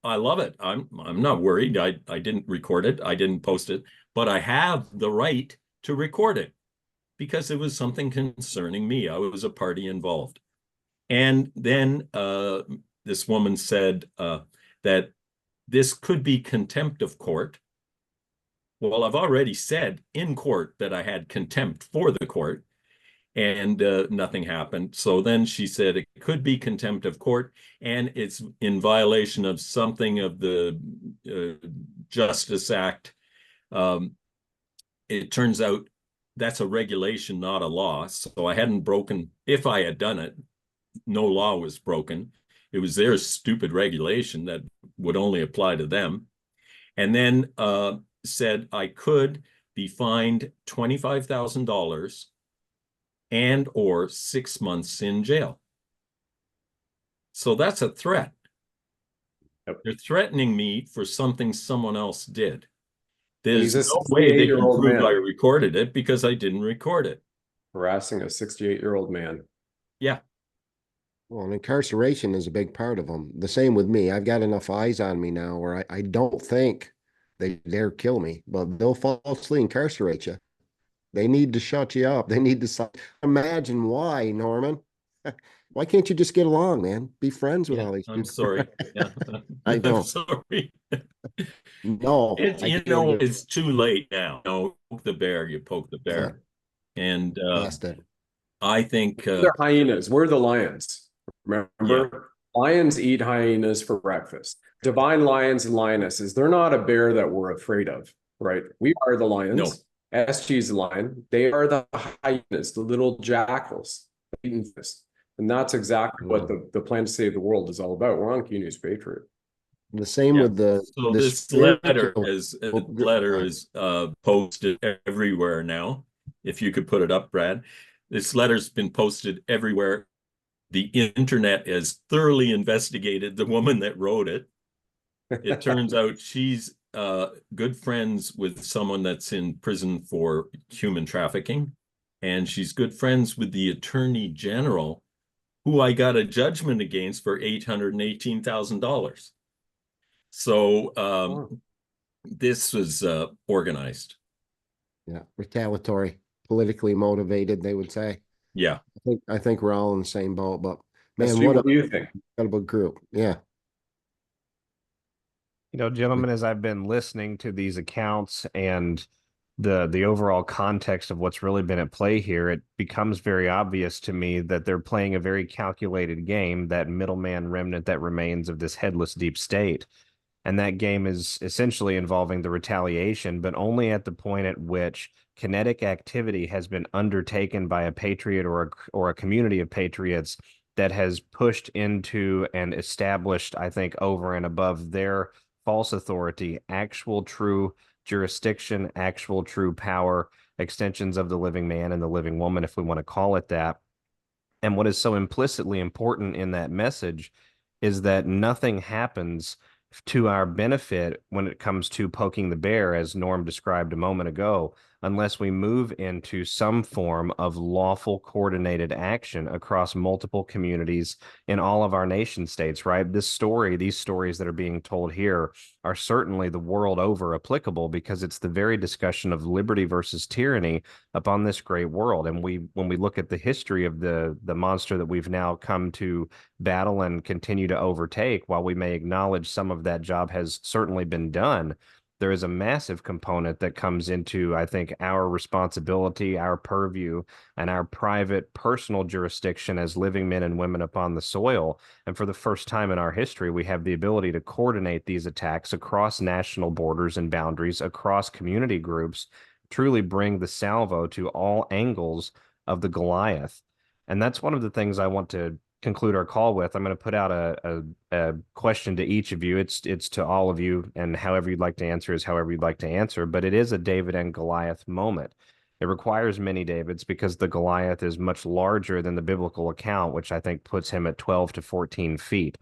I love it. I'm not worried. I didn't record it. I didn't post it, but I have the right to record it because it was something concerning me. I was a party involved. And then this woman said that this could be contempt of court. Well, I've already said in court that I had contempt for the court, and nothing happened. So then she said it could be contempt of court, and it's in violation of something of the Justice Act. It turns out that's a regulation, not a law. So I hadn't broken, if I had done it, no law was broken. It was their stupid regulation that would only apply to them. And then said I could be fined $25,000 and or 6 months in jail. So that's a threat. Yep. They're threatening me for something someone else did. There's He's a no way they can 68-year-old prove man. I recorded it because I didn't record it. Harassing a 68-year-old man. Yeah. Well, and incarceration is a big part of them. The same with me. I've got enough eyes on me now where I don't think they dare kill me, but they'll falsely incarcerate you. They need to shut you up. They need to imagine why, Norman. Why can't you just get along, man? Be friends with all these people. I'm sorry. Yeah. I know. I'm sorry. No, You know, it's too late now. You know, poke the bear, you poke the bear. And Past it. I think They're hyenas. We're the lions. Remember, lions eat hyenas for breakfast. Divine lions and lionesses, they're not a bear that we're afraid of, right? We are the lions. No. SG is the lion. They are the hyenas, the little jackals. And that's exactly what the plan to save the world is all about. We're on Q News Patriot. The same with the so the this letter is posted everywhere now. If you could put it up, Brad. This letter's been posted everywhere. The internet has thoroughly investigated the woman that wrote it. It turns out she's good friends with someone that's in prison for human trafficking, and she's good friends with the Attorney General, who I got a judgment against for $818,000. So this was organized. Yeah, retaliatory, politically motivated, they would say. Yeah. I think we're all in the same boat, but man, Steve, what do you think? Incredible group. Yeah. You know, gentlemen, as I've been listening to these accounts and the overall context of what's really been at play here, it becomes very obvious to me that they're playing a very calculated game, that middleman remnant that remains of this headless deep state. And that game is essentially involving the retaliation, but only at the point at which kinetic activity has been undertaken by a patriot or a community of patriots that has pushed into and established, I think, over and above their false authority, actual true jurisdiction, actual true power, extensions of the living man and the living woman, if we want to call it that. And what is so implicitly important in that message is that nothing happens to our benefit when it comes to poking the bear, as Norm described a moment ago, unless we move into some form of lawful coordinated action across multiple communities in all of our nation states, right? These stories that are being told here are certainly the world over applicable, because it's the very discussion of liberty versus tyranny upon this great world. And when we look at the history of the monster that we've now come to battle and continue to overtake, while we may acknowledge some of that job has certainly been done, there is a massive component that comes into, I think, our responsibility, our purview, and our private personal jurisdiction as living men and women upon the soil. And for the first time in our history, we have the ability to coordinate these attacks across national borders and boundaries, across community groups, truly bring the salvo to all angles of the Goliath. And that's one of the things I want to conclude our call with. I'm going to put out a question to each of you. It's to all of you, and however you'd like to answer is however you'd like to answer. But it is a David and Goliath moment. It requires many Davids because the Goliath is much larger than the biblical account, which I think puts him at 12 to 14 feet.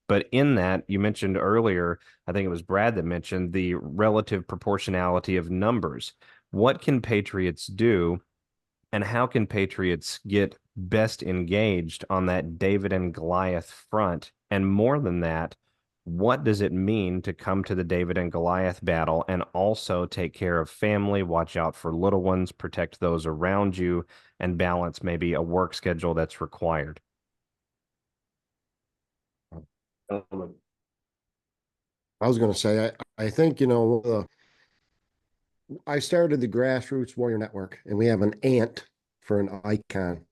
But in that, you mentioned earlier, I think it was Brad that mentioned the relative proportionality of numbers. What can Patriots do, and how can Patriots get best engaged on that David and Goliath front? And more than that, what does it mean to come to the David and Goliath battle and also take care of family, watch out for little ones, protect those around you, and balance maybe a work schedule that's required? I was going to say, I think, I started the Grassroots Warrior Network, and we have an ant for an icon.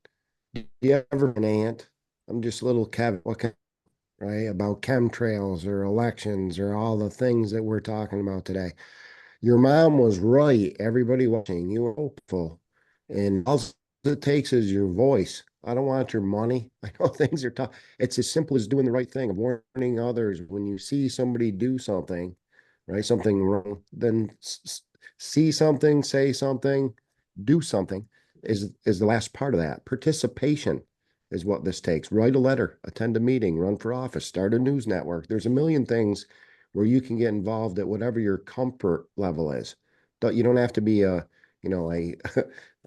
Do you ever an ant? I'm just a little Kevin, right? About chemtrails or elections or all the things that we're talking about today. Your mom was right. Everybody watching, you were hopeful. And all it takes is your voice. I don't want your money. I know things are tough. It's as simple as doing the right thing, of warning others. When you see somebody do something, right, something wrong, then see something, say something, do something is the last part of that. Participation is what this takes. Write a letter, attend a meeting, run for office, start a news network. There's a million things where you can get involved at whatever your comfort level is. You don't have to be a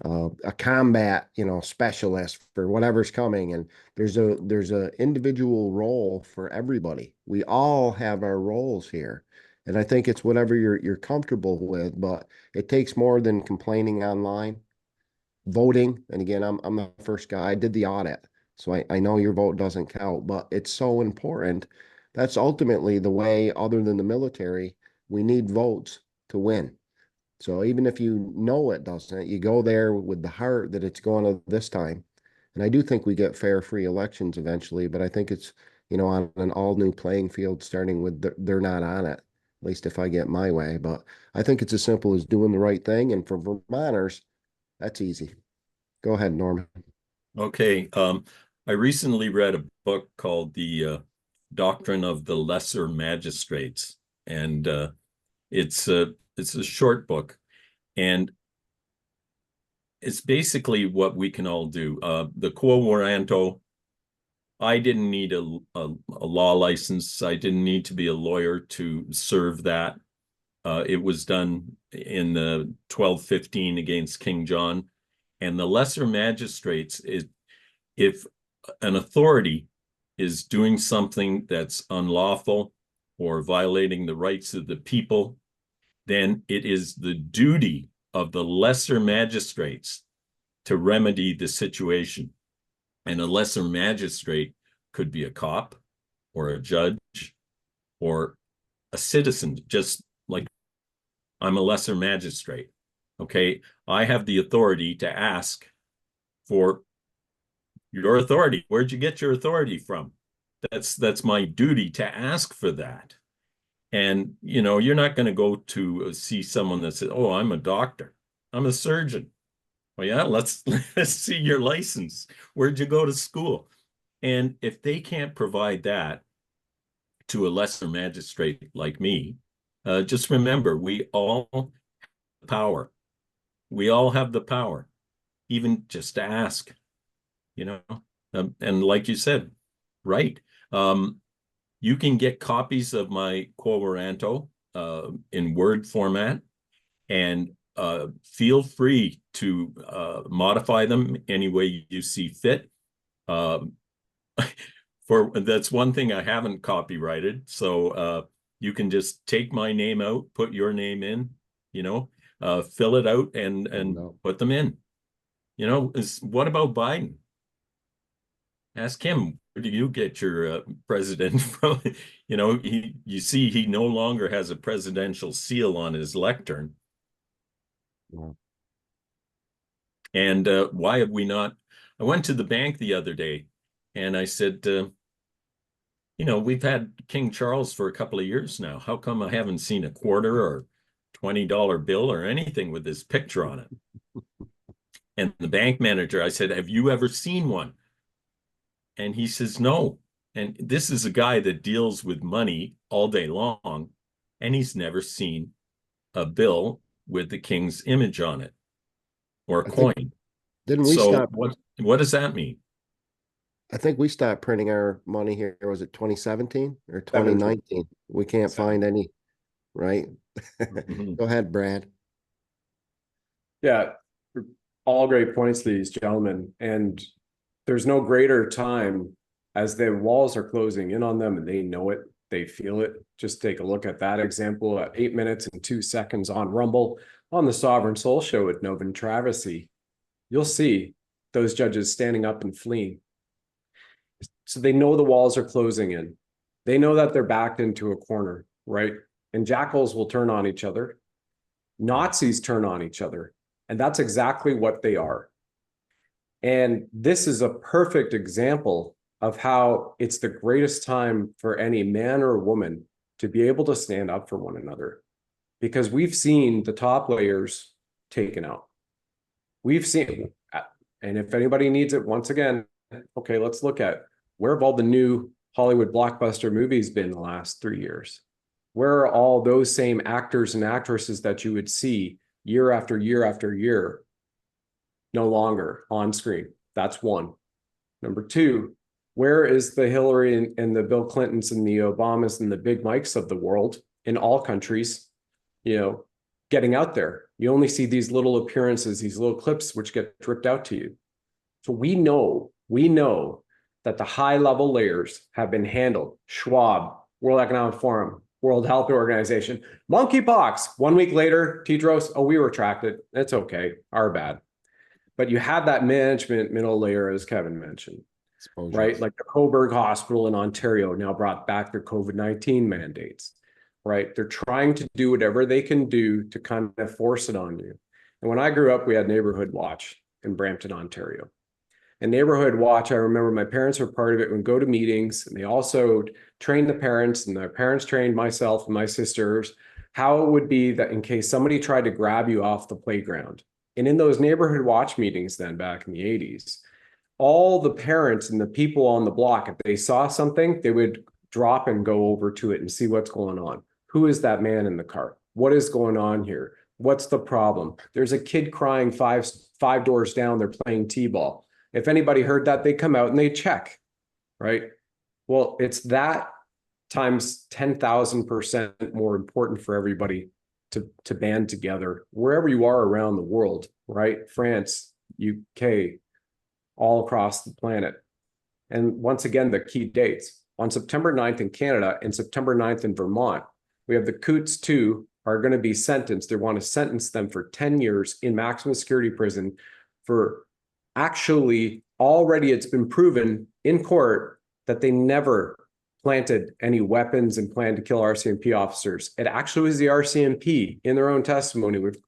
a combat specialist for whatever's coming. And there's a individual role for everybody. We all have our roles here. And I think it's whatever you're comfortable with, but it takes more than complaining online. Voting, and again, I'm the first guy. I did the audit, so I know your vote doesn't count, but it's so important. That's ultimately the way, other than the military, we need votes to win. So even if you know it doesn't, you go there with the heart that it's going to this time. And I do think we get fair, free elections eventually, but I think it's, on an all new playing field, starting with they're not on it, at least if I get my way. But I think it's as simple as doing the right thing. And for Vermonters, that's easy. Go ahead, Norman. Okay. I recently read a book called The Doctrine of the Lesser Magistrates, and it's a short book, and it's basically what we can all do. The quo warranto. I didn't need a law license. I didn't need to be a lawyer to serve that. It was done in 1215 against King John. And the lesser magistrates is, if an authority is doing something that's unlawful or violating the rights of the people, then it is the duty of the lesser magistrates to remedy the situation. And a lesser magistrate could be a cop or a judge or a citizen, just like I'm a lesser magistrate. Okay, I have the authority to ask for your authority. Where'd you get your authority from? That's my duty to ask for that. And you're not going to go to see someone that says, "Oh, I'm a doctor. I'm a surgeon." Well, yeah, let's see your license. Where'd you go to school? And if they can't provide that to a lesser magistrate like me, just remember, we all have the power. We all have the power, even just to ask, and like you said, right. You can get copies of my quo warranto in Word format, and feel free to modify them any way you see fit. That's one thing I haven't copyrighted, so you can just take my name out, put your name in, fill it out and put them in. What about Biden? Ask him, do you get your president from? You see, he no longer has a presidential seal on his lectern. Yeah. And why have we not? I went to the bank the other day and I said, we've had King Charles for a couple of years now. How come I haven't seen a quarter or $20 bill or anything with his picture on it? And the bank manager, I said, have you ever seen one? And he says, no. And this is a guy that deals with money all day long, and he's never seen a bill with the king's image on it or a coin. Didn't we So stop? what does that mean? I think we stopped printing our money here. Was it 2017 or 2019? We can't find any, right? Mhm. Go ahead, Brad. Yeah, all great points, these gentlemen. And there's no greater time as the walls are closing in on them and they know it, they feel it. Just take a look at that example at 8 minutes and 2 seconds on Rumble on the Sovereign Soul Show with Novin Traversy. You'll see those judges standing up and fleeing. So they know the walls are closing in. They know that they're backed into a corner, right? And jackals will turn on each other. Nazis turn on each other. And that's exactly what they are. And this is a perfect example of how it's the greatest time for any man or woman to be able to stand up for one another. Because we've seen the top layers taken out. We've seen, and if anybody needs it, once again, okay, let's look at where have all the new Hollywood blockbuster movies been the last 3 years? Where are all those same actors and actresses that you would see year after year after year no longer on screen? That's one. Number two, where is the Hillary and the Bill Clintons and the Obamas and the big Mikes of the world in all countries, getting out there? You only see these little appearances, these little clips, which get dripped out to you. So we know that the high level layers have been handled. Schwab, World Economic Forum, World Health Organization, monkeypox. 1 week later, Tedros, oh, we retracted. It's okay, our bad. But you have that management middle layer, as Kevin mentioned, right? Like the Coburg Hospital in Ontario now brought back their COVID-19 mandates, right? They're trying to do whatever they can do to kind of force it on you. And when I grew up, we had Neighborhood Watch in Brampton, Ontario. And Neighborhood Watch, I remember my parents were part of it. We'd go to meetings, and they also trained the parents, and the parents trained myself and my sisters how it would be that in case somebody tried to grab you off the playground. And in those Neighborhood Watch meetings then back in the 80s, all the parents and the people on the block, if they saw something, they would drop and go over to it and see what's going on. Who is that man in the car? What is going on here? What's the problem? There's a kid crying five doors down. They're playing t-ball. If anybody heard that, they come out and they check, right? Well, it's that times 10,000% more important for everybody to band together wherever you are around the world, right? France, UK, all across the planet. And once again, the key dates. On September 9th in Canada and September 9th in Vermont, we have the Coots 2 are going to be sentenced. They want to sentence them for 10 years in maximum security prison for actually already it's been proven in court that they never planted any weapons and planned to kill RCMP officers. It actually was the RCMP in their own testimony with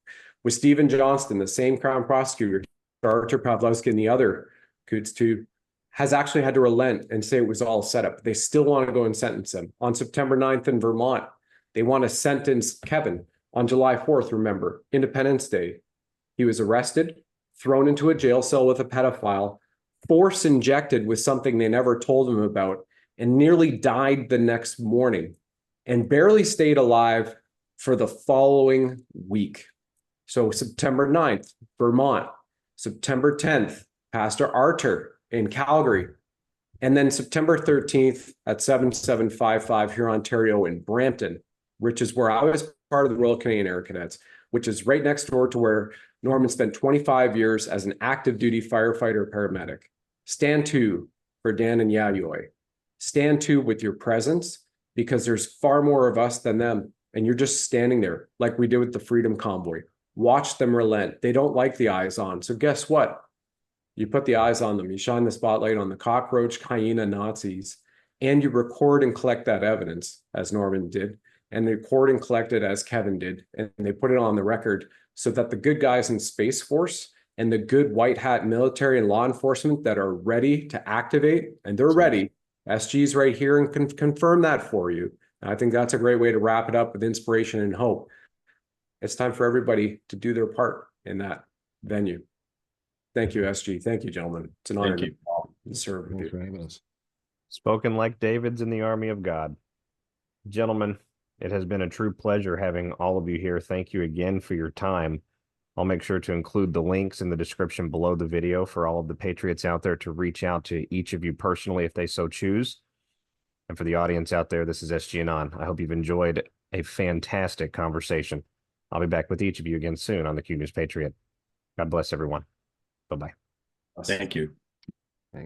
Stephen Johnston, the same Crown prosecutor, Arthur Pavlovsky, and the other Coots 2, has actually had to relent and say it was all set up. They still want to go and sentence him. On September 9th in Vermont, they want to sentence Kevin on July 4th, remember, Independence Day. He was arrested, thrown into a jail cell with a pedophile, force injected with something they never told him about, and nearly died the next morning and barely stayed alive for the following week. So September 9th, Vermont. September 10th, Pastor Arthur in Calgary. And then September 13th at 7755 here in Ontario in Brampton, which is where I was part of the Royal Canadian Air Cadets, which is right next door to where Norman spent 25 years as an active duty firefighter paramedic. Stand to for Dan and Yayoi. Stand to with your presence, because there's far more of us than them. And you're just standing there like we did with the Freedom Convoy. Watch them relent. They don't like the eyes on. So guess what? You put the eyes on them. You shine the spotlight on the cockroach, hyena Nazis, and you record and collect that evidence, as Norman did, and they record and collect it as Kevin did, and they put it on the record so that the good guys in Space Force and the good white hat military and law enforcement that are ready to activate, and they're ready. SG's right here and can confirm that for you. And I think that's a great way to wrap it up with inspiration and hope. It's time for everybody to do their part in that venue. Thank you, SG. Thank you, gentlemen. It's an honor to serve with Thanks you. for having us. Spoken like David's in the army of God. Gentlemen, it has been a true pleasure having all of you here. Thank you again for your time. I'll make sure to include the links in the description below the video for all of the Patriots out there to reach out to each of you personally if they so choose. And for the audience out there, this is SG Anon. I hope you've enjoyed a fantastic conversation. I'll be back with each of you again soon on the Q News Patriot. God bless everyone. Bye-bye. Thank you.